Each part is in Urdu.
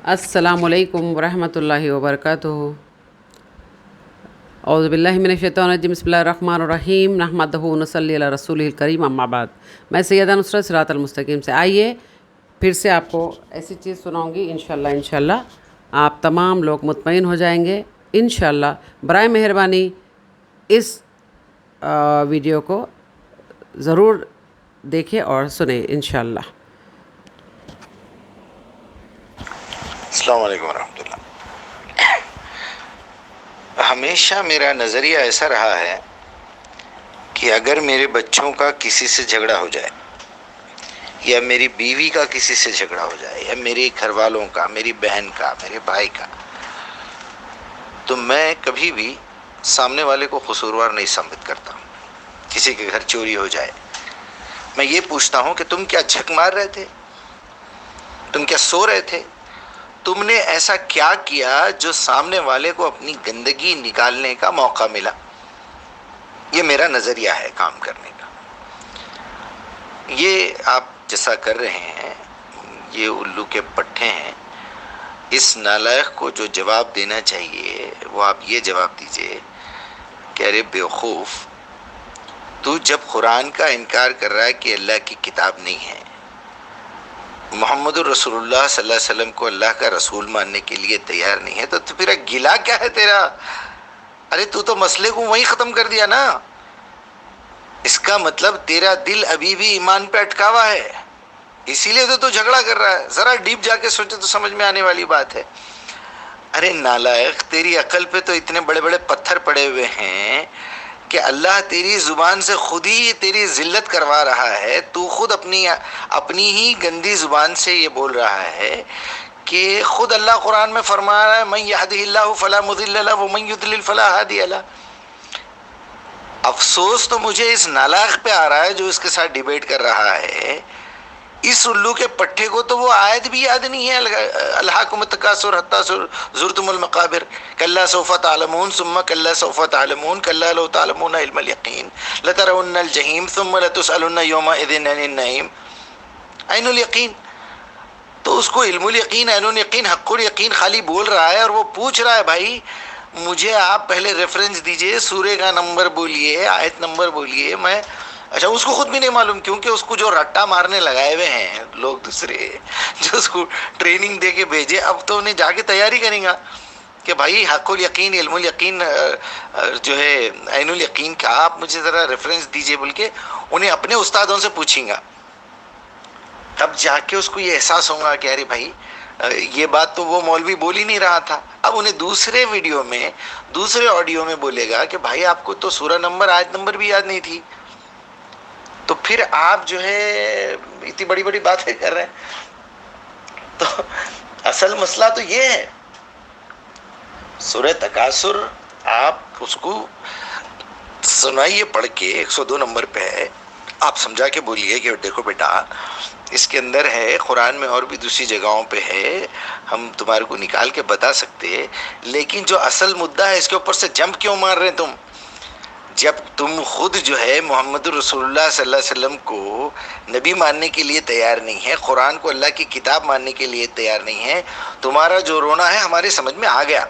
السلام علیکم ورحمۃ اللہ وبرکاتہ۔ اعوذ باللہ من الشیطان الرجیم، بسم اللہ الرحمن الرحیم، نحمدہ و نصلی علی رسولہ الکریم، اما بعد۔ میں سیدہ نصرت صراط المستقیم سے، آئیے پھر سے آپ کو ایسی چیز سناؤں گی انشاءاللہ آپ تمام لوگ مطمئن ہو جائیں گے انشاءاللہ۔ برائے مہربانی اس ویڈیو کو ضرور دیکھیں اور سنیں انشاءاللہ۔ السلام علیکم ورحمۃ اللہ۔ ہمیشہ میرا نظریہ ایسا رہا ہے کہ اگر میرے بچوں کا کسی سے جھگڑا ہو جائے یا میری بیوی کا کسی سے جھگڑا ہو جائے یا میرے گھر والوں کا، میری بہن کا، میرے بھائی کا، تو میں کبھی بھی سامنے والے کو قصوروار نہیں ثابت کرتا۔ کسی کے گھر چوری ہو جائے، میں یہ پوچھتا ہوں کہ تم کیا جھک مار رہے تھے؟ تم کیا سو رہے تھے؟ تم نے ایسا کیا کیا جو سامنے والے کو اپنی گندگی نکالنے کا موقع ملا؟ یہ میرا نظریہ ہے کام کرنے کا۔ یہ آپ جیسا کر رہے ہیں یہ الو کے پٹھے ہیں۔ اس نالائق کو جو جواب دینا چاہیے وہ آپ یہ جواب دیجئے کہ ارے بیوقوف، تو جب قرآن کا انکار کر رہا ہے کہ اللہ کی کتاب نہیں ہے، محمد الرسول اللہ صلی اللہ علیہ وسلم کو اللہ کا رسول ماننے کے لیے تیار نہیں ہے، تو پھر گلا کیا ہے تیرا؟ ارے تو مسئلے کو وہیں ختم کر دیا نا۔ اس کا مطلب تیرا دل ابھی بھی ایمان پہ اٹکا ہوا ہے، اسی لیے تو جھگڑا کر رہا ہے۔ ذرا ڈیپ جا کے سوچے تو سمجھ میں آنے والی بات ہے۔ ارے نالائق، تیری عقل پہ تو اتنے بڑے بڑے پتھر پڑے ہوئے ہیں کہ اللہ تیری زبان سے خود ہی تیری ذلت کروا رہا ہے۔ تو خود اپنی ہی گندی زبان سے یہ بول رہا ہے کہ خود اللہ قرآن میں فرما رہا ہے من یہدہ اللہ فلا مضل لہ ومن یضلل فلا ہادی لہ۔ افسوس تو مجھے اس نالائق پہ آ رہا ہے جو اس کے ساتھ ڈیبیٹ کر رہا ہے۔ اس الو کے پٹھے کو تو وہ آیت بھی یاد نہیں ہے، الہاکم التکاثر حتی زرتم المقابر، کلا سوف تعلمون ثم کلا سوف تعلمون کلا لو تعلمون علم الیقین لترون الجحیم ثم لتسألن یومئذ عن النعیم۔ عین الیقین، تو اس کو علم الیقین، عین الیقین، حق الیقین خالی بول رہا ہے، اور وہ پوچھ رہا ہے بھائی مجھے آپ پہلے ریفرنس دیجئے، سورے کا نمبر بولیے، آیت نمبر بولیے۔ میں اچھا اس کو خود بھی نہیں معلوم، کیونکہ اس کو جو رٹا مارنے لگائے ہوئے ہیں لوگ دوسرے، جو اس کو ٹریننگ دے کے بھیجے، اب تو انہیں جا کے تیاری کریں گا کہ بھائی حق الیقین، علم الیقین جو ہے عین الیقین کا آپ مجھے ذرا ریفرنس دیجئے بول کے انہیں اپنے استادوں سے پوچھیں گا۔ تب جا کے اس کو یہ احساس ہوگا کہ ارے بھائی یہ بات تو وہ مولوی بول ہی نہیں رہا تھا۔ اب انہیں دوسرے ویڈیو میں، دوسرے آڈیو میں بولے گا کہ بھائی آپ کو تو سورہ نمبر، آیت نمبر بھی یاد نہیں تھی، تو پھر آپ جو ہے اتنی بڑی بڑی باتیں کر رہے ہیں۔ تو اصل مسئلہ تو یہ ہے، سورہ تکاثر آپ اس کو سنائیے پڑھ کے، 102 نمبر پہ ہے، آپ سمجھا کے بولیے کہ دیکھو بیٹا اس کے اندر ہے، قرآن میں اور بھی دوسری جگہوں پہ ہے، ہم تمہارے کو نکال کے بتا سکتے، لیکن جو اصل مدعا ہے اس کے اوپر سے جمپ کیوں مار رہے ہیں تم؟ جب تم خود جو ہے محمد الرسول اللہ صلی اللہ علیہ وسلم کو نبی ماننے کے لیے تیار نہیں ہے، قرآن کو اللہ کی کتاب ماننے کے لیے تیار نہیں ہے، تمہارا جو رونا ہے ہمارے سمجھ میں آ گیا۔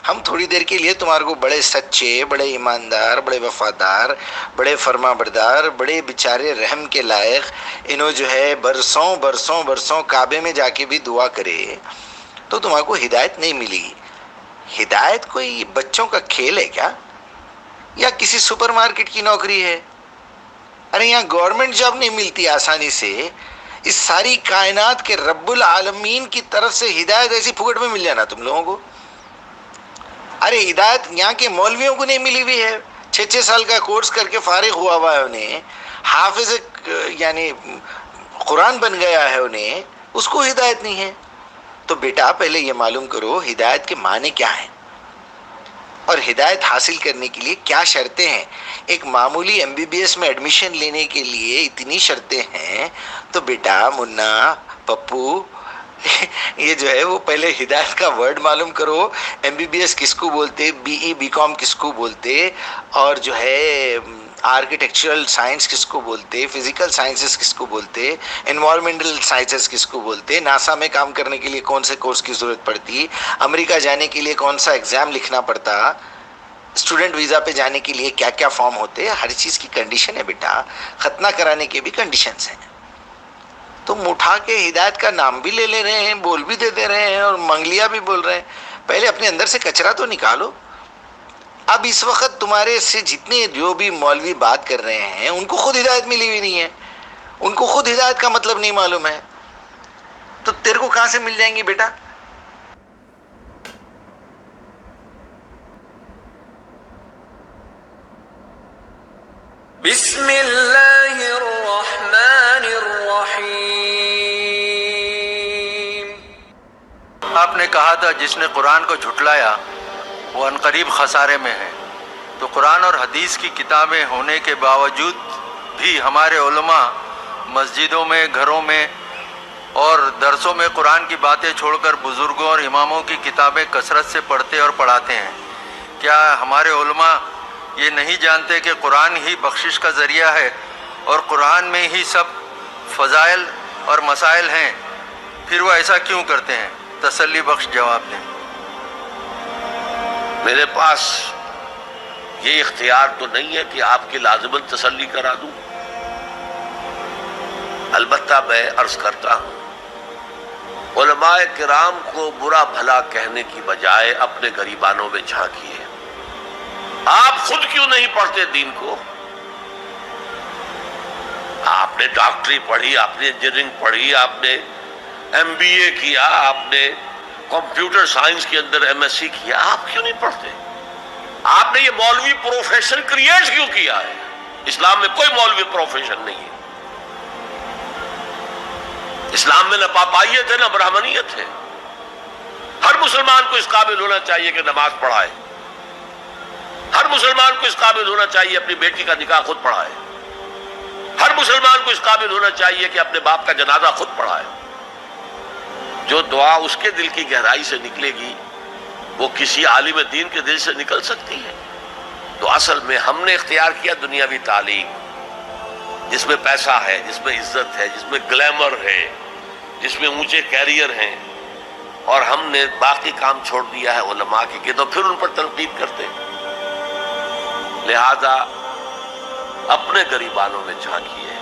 ہم تھوڑی دیر کے لیے تمہارے کو بڑے سچے، بڑے ایماندار، بڑے وفادار، بڑے فرما بردار، بڑے بیچارے رحم کے لائق، انہوں جو ہے برسوں برسوں برسوں کعبے میں جا کے بھی دعا کرے تو تمہارے کو ہدایت نہیں ملی۔ ہدایت کوئی بچوں کا کھیل ہے کیا، یا کسی سپر مارکیٹ کی نوکری ہے؟ ارے یہاں گورنمنٹ جاب نہیں ملتی آسانی سے، اس ساری کائنات کے رب العالمین کی طرف سے ہدایت ایسی پھوکٹ میں مل جانا تم لوگوں کو؟ ارے ہدایت یہاں کے مولویوں کو نہیں ملی ہوئی ہے، 6 سال کا کورس کر کے فارغ ہوا ہوا ہے، انہیں حافظ یعنی قرآن بن گیا ہے، انہیں اس کو ہدایت نہیں ہے۔ تو بیٹا پہلے یہ معلوم کرو ہدایت کے معنی کیا ہیں، اور ہدایت حاصل کرنے کے لیے کیا شرطیں ہیں۔ ایک معمولی MBBS میں ایڈمیشن لینے کے لیے اتنی شرطیں ہیں، تو بیٹا منا پپو یہ جو ہے وہ پہلے ہدایت کا ورڈ معلوم کرو، MBBS کس کو بولتے، BE BCom کس کو بولتے، اور جو ہے آرکیٹیکچرل سائنس کس کو بولتے، فزیکل سائنسز کس کو بولتے، انوائرمنٹل سائنسز کس کو بولتے، ناسا میں کام کرنے کے لیے کون سے کورس کی ضرورت پڑتی، امریکہ جانے کے لیے کون سا ایگزام لکھنا پڑتا، اسٹوڈنٹ ویزا پہ جانے کے لیے کیا کیا فارم ہوتے، ہر چیز کی کنڈیشن ہے بیٹا. ختنہ کرانے کے بھی کنڈیشنز ہیں. تم اٹھا کے ہدایت کا نام بھی لے رہے ہیں، بول بھی دے رہے ہیں اور منگلیا بھی بول رہے ہیں. پہلے اپنے اندر سے کچرا تو نکالو. اب اس وقت تمہارے سے جتنے جو بھی مولوی بات کر رہے ہیں ان کو خود ہدایت ملی ہوئی نہیں ہے، ان کو خود ہدایت کا مطلب نہیں معلوم ہے، تو تیرے کو کہاں سے مل جائیں گی بیٹا؟ بسم اللہ الرحمن الرحیم. آپ نے کہا تھا جس نے قرآن کو جھٹلایا وہ عنقریب خسارے میں ہے. تو قرآن اور حدیث کی کتابیں ہونے کے باوجود بھی ہمارے علماء مسجدوں میں، گھروں میں اور درسوں میں قرآن کی باتیں چھوڑ کر بزرگوں اور اماموں کی کتابیں کثرت سے پڑھتے اور پڑھاتے ہیں. کیا ہمارے علماء یہ نہیں جانتے کہ قرآن ہی بخشش کا ذریعہ ہے اور قرآن میں ہی سب فضائل اور مسائل ہیں؟ پھر وہ ایسا کیوں کرتے ہیں؟ تسلی بخش جواب دیں. میرے پاس یہ اختیار تو نہیں ہے کہ آپ کی لازماً تسلی کرا دوں. البتہ میں عرض کرتا ہوں، علماء کرام کو برا بھلا کہنے کی بجائے اپنے گریبانوں میں جھانکیے. آپ خود کیوں نہیں پڑھتے دین کو؟ آپ نے ڈاکٹری پڑھی، آپ نے انجینئرنگ پڑھی، آپ نے MBA کیا، آپ نے کمپیوٹر سائنس کے اندر MSc کیا، آپ کیوں نہیں پڑھتے؟ آپ نے یہ مولوی پروفیشن کریٹ کیوں کیا ہے؟ اسلام میں کوئی مولوی پروفیشن نہیں ہے. اسلام میں نہ پاپائیت ہے نہ برہمنیت ہے. ہر مسلمان کو اس قابل ہونا چاہیے کہ نماز پڑھائے. ہر مسلمان کو اس قابل ہونا چاہیے اپنی بیٹی کا نکاح خود پڑھائے. ہر مسلمان کو اس قابل ہونا چاہیے کہ اپنے باپ کا جنازہ خود پڑھائے. جو دعا اس کے دل کی گہرائی سے نکلے گی وہ کسی عالم دین کے دل سے نکل سکتی ہے. تو اصل میں ہم نے اختیار کیا دنیاوی تعلیم، جس میں پیسہ ہے، جس میں عزت ہے، جس میں گلیمر ہے، جس میں اونچے کیریئر ہیں، اور ہم نے باقی کام چھوڑ دیا ہے علماء کے کہ تو پھر ان پر تنقید کرتے ہیں. لہذا اپنے گریبانوں میں جھانکیے.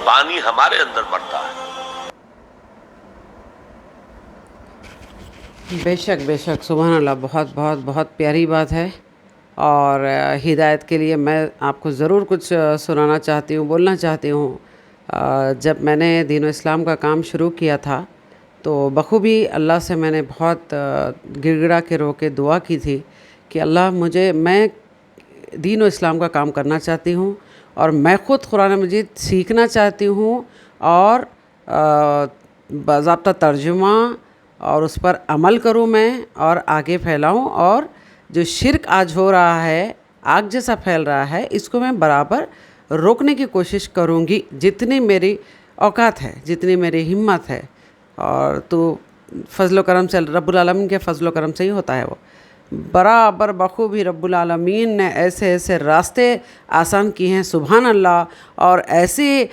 پانی ہمارے اندر بڑھتا ہے. بے شک سبحان اللہ. بہت بہت بہت پیاری بات ہے. اور ہدایت کے لیے میں آپ کو ضرور کچھ سنانا چاہتی ہوں، بولنا چاہتی ہوں. جب میں نے دین و اسلام کا کام شروع کیا تھا تو بخوبی اللہ سے میں نے بہت گڑ گڑا کے رو کے دعا کی تھی کہ اللہ میں دین و اسلام کا کام کرنا چاہتی ہوں اور میں خود قرآن مجید سیکھنا چاہتی ہوں اور باضابطہ ترجمہ اور اس پر عمل کروں میں اور آگے پھیلاؤں. اور جو شرک آج ہو رہا ہے، آگ جیسا پھیل رہا ہے، اس کو میں برابر روکنے کی کوشش کروں گی جتنی میری اوقات ہے، جتنی میری ہمت ہے. اور تو فضل و کرم سے، رب العالمین کے فضل و کرم سے ہی ہوتا ہے. وہ برابر بخوبی رب العالمین نے ایسے ایسے راستے آسان کیے ہیں سبحان اللہ. اور ایسی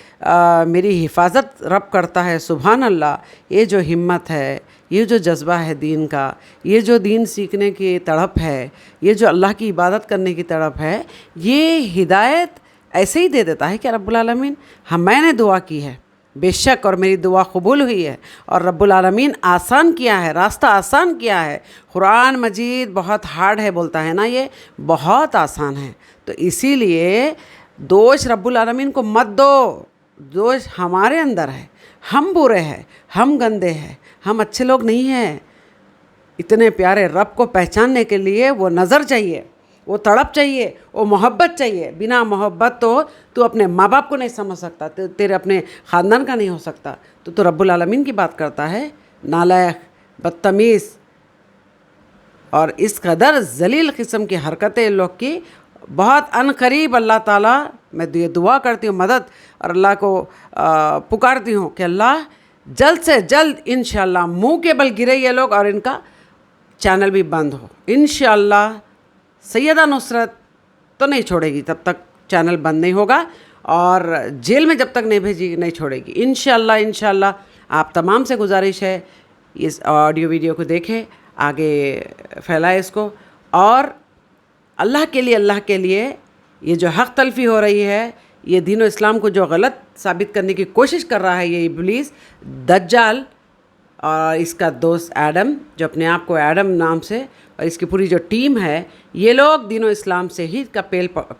میری حفاظت رب کرتا ہے سبحان اللہ. یہ جو ہمت ہے، یہ جو جذبہ ہے دین کا، یہ جو دین سیکھنے کی تڑپ ہے، یہ جو اللہ کی عبادت کرنے کی تڑپ ہے، یہ ہدایت ایسے ہی دے دیتا ہے کہ رب العالمین میں نے دعا کی ہے بے شک اور میری دعا قبول ہوئی ہے اور رب العالمین آسان کیا ہے، راستہ آسان کیا ہے. قرآن مجید بہت ہارڈ ہے بولتا ہے نا، یہ بہت آسان ہے. تو اسی لیے دوش رب العالمین کو مت دو. دوش ہمارے اندر ہے. ہم برے ہیں، ہم گندے ہیں، ہم اچھے لوگ نہیں ہیں. اتنے پیارے رب کو پہچاننے کے لیے وہ نظر چاہیے، وہ تڑپ چاہیے، وہ محبت چاہیے. بنا محبت تو اپنے ماں باپ کو نہیں سمجھ سکتا، تیرے اپنے خاندان کا نہیں ہو سکتا. تو رب العالمین کی بات کرتا ہے. نالائق، بدتمیز اور اس قدر ذلیل قسم کی حرکتیں لوگ کی. بہت عن قریب اللہ تعالیٰ، میں یہ دعا کرتی ہوں مدد، اور اللہ کو پکارتی ہوں کہ اللہ جلد سے جلد انشاءاللہ منہ کے بل گرے یہ لوگ اور ان کا چینل بھی بند ہو انشاءاللہ. سیدہ نصرت تو نہیں چھوڑے گی، تب تک چینل بند نہیں ہوگا، اور جیل میں جب تک نہیں بھیجی نہیں چھوڑے گی انشاءاللہ۔ آپ تمام سے گزارش ہے اس آڈیو ویڈیو کو دیکھیں، آگے پھیلائے اس کو، اور اللہ کے لیے یہ جو حق تلفی ہو رہی ہے، یہ دین و اسلام کو جو غلط ثابت کرنے کی کوشش کر رہا ہے یہ ابلیس دجال اور اس کا دوست ایڈم، جو اپنے آپ کو ایڈم نام سے، اور اس کی پوری جو ٹیم ہے، یہ لوگ دین و اسلام سے ہی کا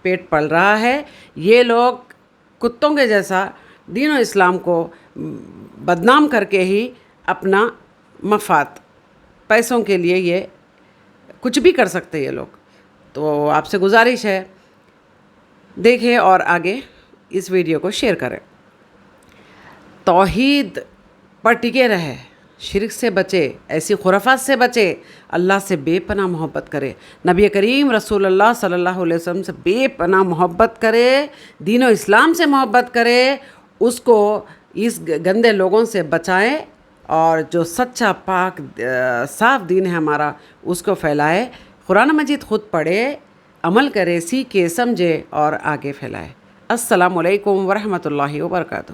پیٹ پل رہا ہے۔ یہ لوگ کتوں کے جیسا دین و اسلام کو بدنام کر کے ہی اپنا مفاد، پیسوں کے لیے یہ کچھ بھی کر سکتے یہ لوگ۔ تو آپ سے گزارش ہے دیکھیں اور آگے اس ویڈیو کو شیئر کریں۔ توحید پر ٹکے رہے، شرک سے بچے، ایسی خرافات سے بچے، اللہ سے بے پناہ محبت کرے، نبی کریم رسول اللہ صلی اللہ علیہ وسلم سے بے پناہ محبت کرے، دین و اسلام سے محبت کرے، اس کو اس گندے لوگوں سے بچائے، اور جو سچا پاک صاف دین ہے ہمارا اس کو پھیلائے، قرآن مجید خود پڑھے، عمل کرے، سیکھے، سمجھے اور آگے پھیلائے۔ السلام علیکم ورحمۃ اللہ وبرکاتہ۔